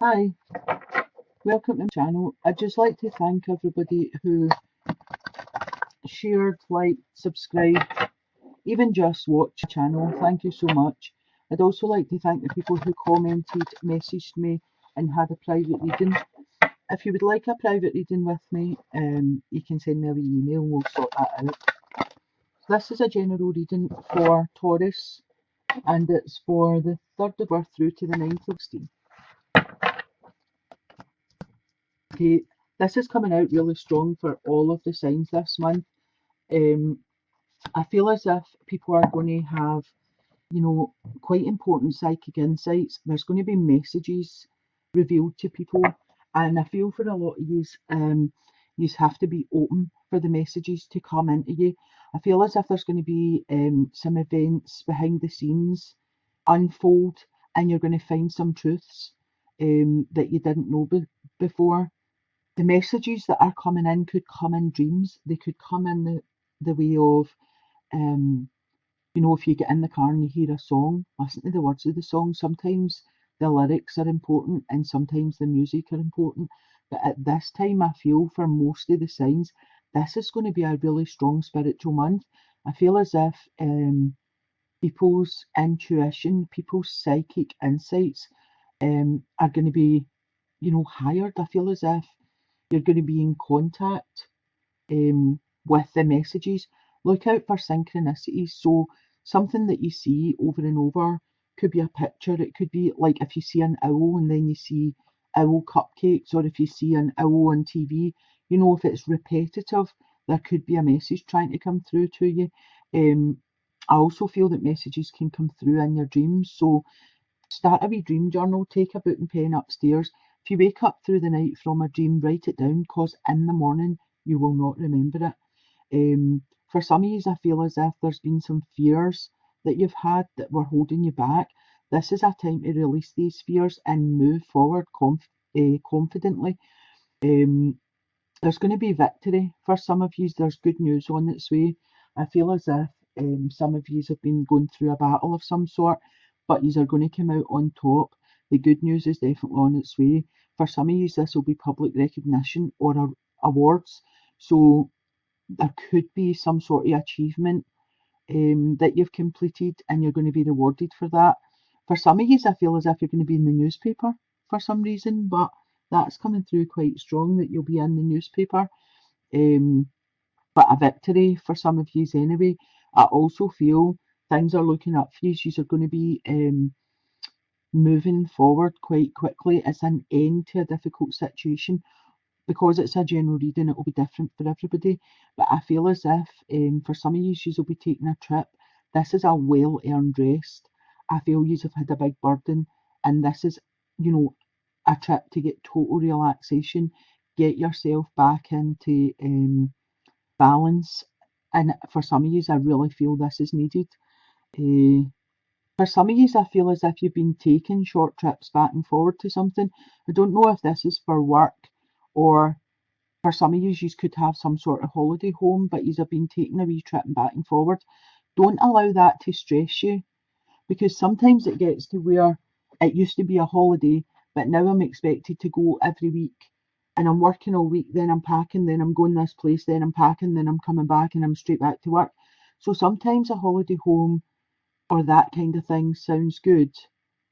Hi, welcome to my channel. I'd just like to thank everybody who shared, liked, subscribed, even just watched the channel. Thank you so much. I'd also like to thank the people who commented, messaged me and had a private reading. If you would like a private reading with me, you can send me a wee email and we'll sort that out. This is a general reading for Taurus and it's for the 3rd of birth through to the 9th of 16. Okay, this is coming out really strong for all of the signs this month. I feel as if people are going to have, quite important psychic insights. There's going to be messages revealed to people, and I feel for a lot of you have to be open for the messages to come into you. I feel as if there's going to be some events behind the scenes unfold, and you're going to find some truths that you didn't know before. The messages that are coming in could come in dreams. They could come in the way of, um, if you get in the car and you hear a song, listen to the words of the song. Sometimes the lyrics are important and sometimes the music are important. But at this time, I feel for most of the signs, this is going to be a really strong spiritual month. I feel as if people's intuition, people's psychic insights are going to be, hired. I feel as if you're going to be in contact with the messages. Look out for synchronicities. So something that you see over and over could be a picture. It could be like if you see an owl and then you see owl cupcakes, or if you see an owl on TV. If it's repetitive, there could be a message trying to come through to you. I also feel that messages can come through in your dreams. So start a wee dream journal, take a book and pen upstairs. If you wake up through the night from a dream, write it down, because in the morning you will not remember it. For some of you, I feel as if there's been some fears that you've had that were holding you back. This is a time to release these fears and move forward confidently. There's going to be victory for some of you. There's good news on its way. I feel as if some of you have been going through a battle of some sort, but you are going to come out on top. The good news is definitely on its way. For some of you, this will be public recognition or awards. So there could be some sort of achievement that you've completed and you're going to be rewarded for that. For some of you, I feel as if you're going to be in the newspaper for some reason, but that's coming through quite strong that you'll be in the newspaper. Um, but a victory for some of you anyway. I also feel things are looking up for you. You are going to be moving forward quite quickly. It's an end to a difficult situation. Because it's a general reading, it will be different for everybody. But I feel as if for some of you, you will be taking a trip. This is a well-earned rest. I feel you have had a big burden, and this is, a trip to get total relaxation, get yourself back into balance. And for some of you, I really feel this is needed. Uh, for some of you, I feel as if you've been taking short trips back and forward to something. I don't know if this is for work or for some of you, you could have some sort of holiday home, but you have been taking a wee trip back and forward. Don't allow that to stress you, because sometimes it gets to where it used to be a holiday, but now I'm expected to go every week and I'm working all week, then I'm packing, then I'm going this place, then I'm packing, then I'm coming back and I'm straight back to work. So sometimes a holiday home or that kind of thing sounds good,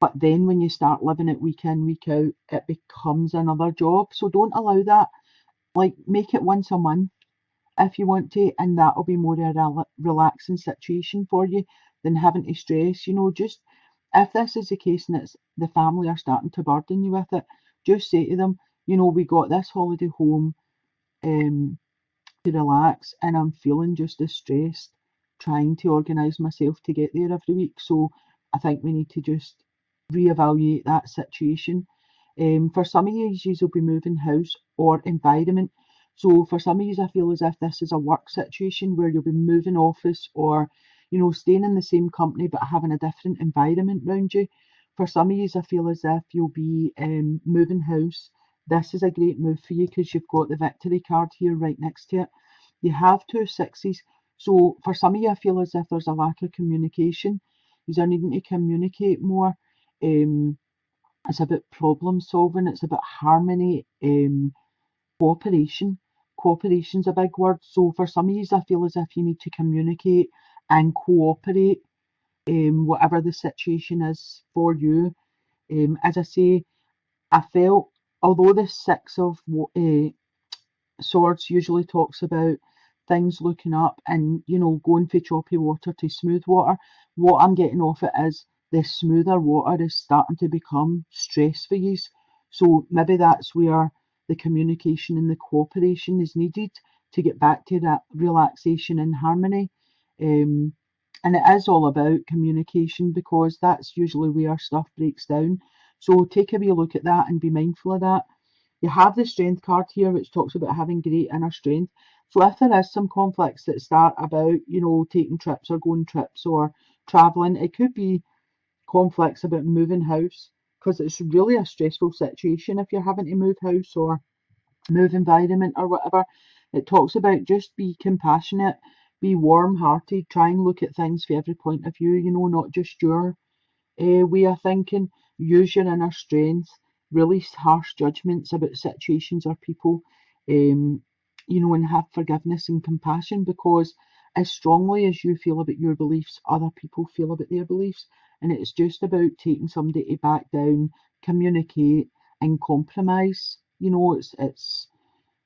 but then when you start living it week in, week out, it becomes another job. So don't allow that. Like, make it once a month if you want to, and that'll be more a relaxing situation for you than having to stress. Just if this is the case and it's the family are starting to burden you with it, just say to them, we got this holiday home to relax, and I'm feeling just as stressed trying to organise myself to get there every week. So I think we need to just reevaluate that situation. For some of you, you will be moving house or environment. So for some of you, I feel as if this is a work situation where you'll be moving office or, staying in the same company but having a different environment around you. For some of you, I feel as if you'll be moving house. This is a great move for you because you've got the victory card here right next to it. You have 2 6s. So for some of you, I feel as if there's a lack of communication. You're needing to communicate more. Um, It's about problem solving. It's about harmony, cooperation. Cooperation's a big word. So for some of you, I feel as if you need to communicate and cooperate, whatever the situation is for you. As I say, I felt, although the Six of Swords usually talks about things looking up and, going from choppy water to smooth water, what I'm getting off it is the smoother water is starting to become stress for you. So maybe that's where the communication and the cooperation is needed to get back to that relaxation and harmony. Um, and it is all about communication because that's usually where stuff breaks down. So take a wee look at that and be mindful of that. You have the strength card here, which talks about having great inner strength. So if there is some conflicts that start about, taking trips or going trips or traveling, it could be conflicts about moving house because it's really a stressful situation if you're having to move house or move environment or whatever. It talks about just be compassionate, be warm hearted, try and look at things from every point of view, not just your way of thinking. Use your inner strength, release harsh judgments about situations or people, and have forgiveness and compassion because as strongly as you feel about your beliefs, other people feel about their beliefs. And it's just about taking somebody to back down, communicate, and compromise. It's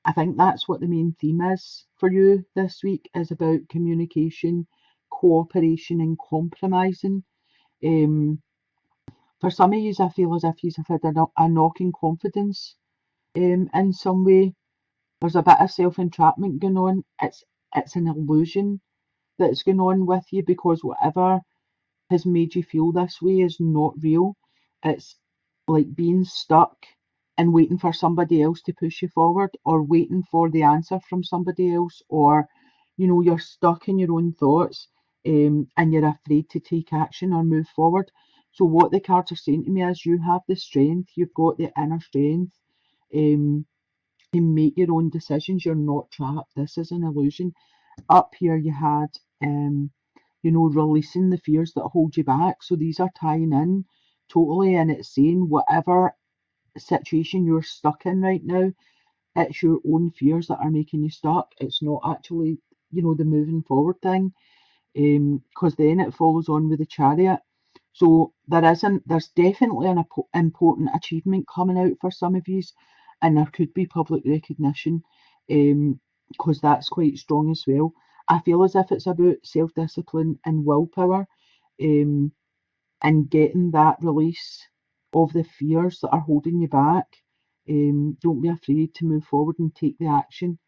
I think that's what the main theme is for you this week is about communication, cooperation, and compromising. Um, for some of you, I feel as if you've had a knock in confidence in some way. There's a bit of self-entrapment going on. It's an illusion that's going on with you because whatever has made you feel this way is not real. It's like being stuck and waiting for somebody else to push you forward or waiting for the answer from somebody else or you're stuck in your own thoughts, and you're afraid to take action or move forward. So what the cards are saying to me is you have the strength, you've got the inner strength, um, to make your own decisions. You're not trapped. This is an illusion. Up here you had, releasing the fears that hold you back. So these are tying in totally, and it's saying whatever situation you're stuck in right now, it's your own fears that are making you stuck. It's not actually, the moving forward thing. Because then it follows on with the Chariot. So there's definitely an important achievement coming out for some of you, and there could be public recognition, because that's quite strong as well. I feel as if it's about self-discipline and willpower, um, and getting that release of the fears that are holding you back. Don't be afraid to move forward and take the action.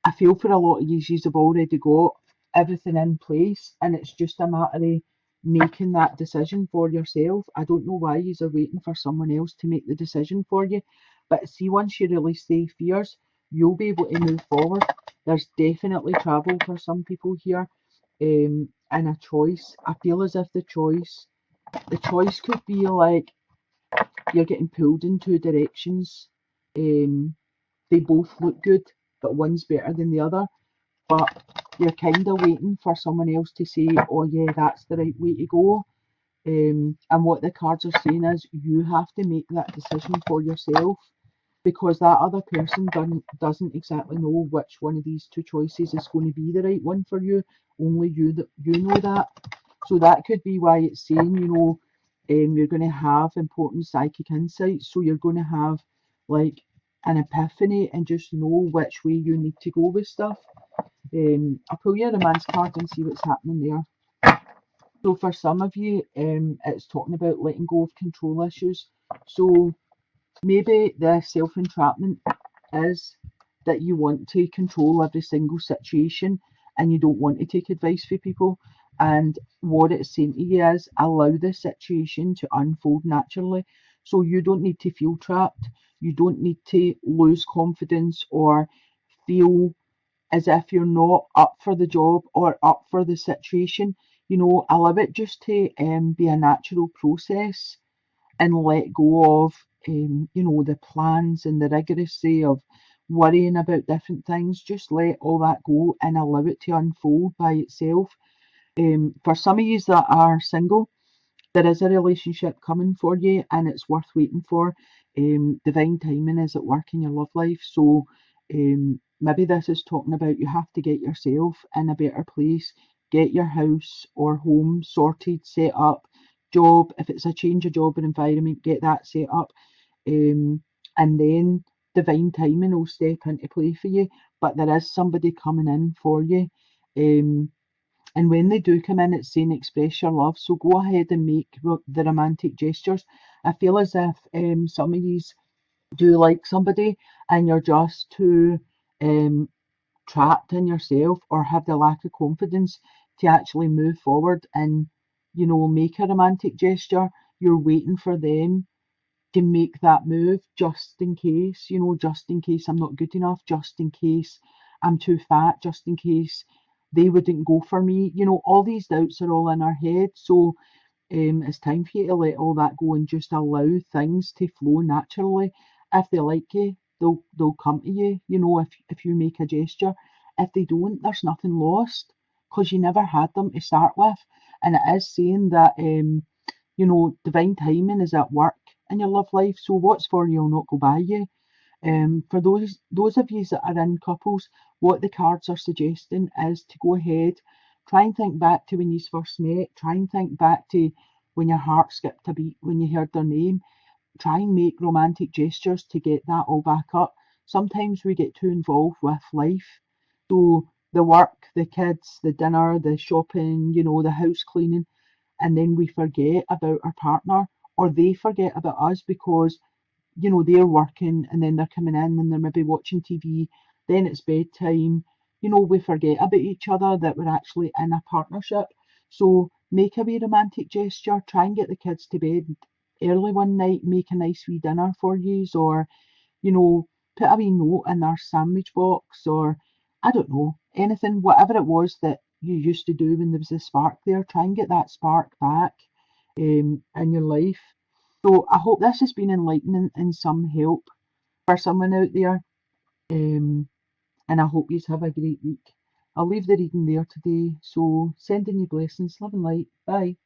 I feel for a lot of you have already got everything in place and it's just a matter of making that decision for yourself. I don't know why you are waiting for someone else to make the decision for you, but see, once you release the fears, you'll be able to move forward. There's definitely travel for some people here, and a choice. I feel as if the choice could be like you're getting pulled in two directions. Um, they both look good, but one's better than the other, but you're kind of waiting for someone else to say, oh yeah, that's the right way to go. And what the cards are saying is you have to make that decision for yourself because that other person doesn't exactly know which one of these two choices is going to be the right one for you. Only you know that. So that could be why it's saying, you're going to have important psychic insights. So you're going to have like an epiphany and just know which way you need to go with stuff. I'll pull you a romance card and see what's happening there. So for some of you, it's talking about letting go of control issues. So maybe the self-entrapment is that you want to control every single situation and you don't want to take advice from people. And what it's saying to you is allow the situation to unfold naturally. So you don't need to feel trapped. You don't need to lose confidence or feel as if you're not up for the job or up for the situation. Allow it just to be a natural process and let go of, the plans and the rigorously of worrying about different things. Just let all that go and allow it to unfold by itself. For some of you that are single, there is a relationship coming for you and it's worth waiting for. Divine timing is at work in your love life. So maybe this is talking about you have to get yourself in a better place, get your house or home sorted, set up, job, if it's a change of job and environment, get that set up. And then divine timing will step into play for you. But there is somebody coming in for you. Um, and when they do come in, it's saying express your love. So go ahead and make the romantic gestures. I feel as if some of you do like somebody and you're just too um, trapped in yourself or have the lack of confidence to actually move forward and, make a romantic gesture. You're waiting for them to make that move just in case, just in case I'm not good enough, just in case I'm too fat, just in case they wouldn't go for me. All these doubts are all in our head. So it's time for you to let all that go and just allow things to flow naturally. If they like you, they'll come to you, if you make a gesture. If they don't, there's nothing lost because you never had them to start with. And it is saying that divine timing is at work in your love life. So what's for you will not go by you. For those of you that are in couples, what the cards are suggesting is to go ahead, try and think back to when you first met, try and think back to when your heart skipped a beat when you heard their name, try and make romantic gestures to get that all back up. Sometimes we get too involved with life. So the work, the kids, the dinner, the shopping, the house cleaning, and then we forget about our partner or they forget about us because they're working and then they're coming in and they're maybe watching TV, then it's bedtime. We forget about each other that we're actually in a partnership. So make a wee romantic gesture, try and get the kids to bed early one night, make a nice wee dinner for yous, or you know, put a wee note in their sandwich box, or I don't know, anything, whatever it was that you used to do when there was a spark there, try and get that spark back in your life. So I hope this has been enlightening and some help for someone out there. Um, and I hope you have a great week. I'll leave the reading there today. So sending you blessings, love and light. Bye.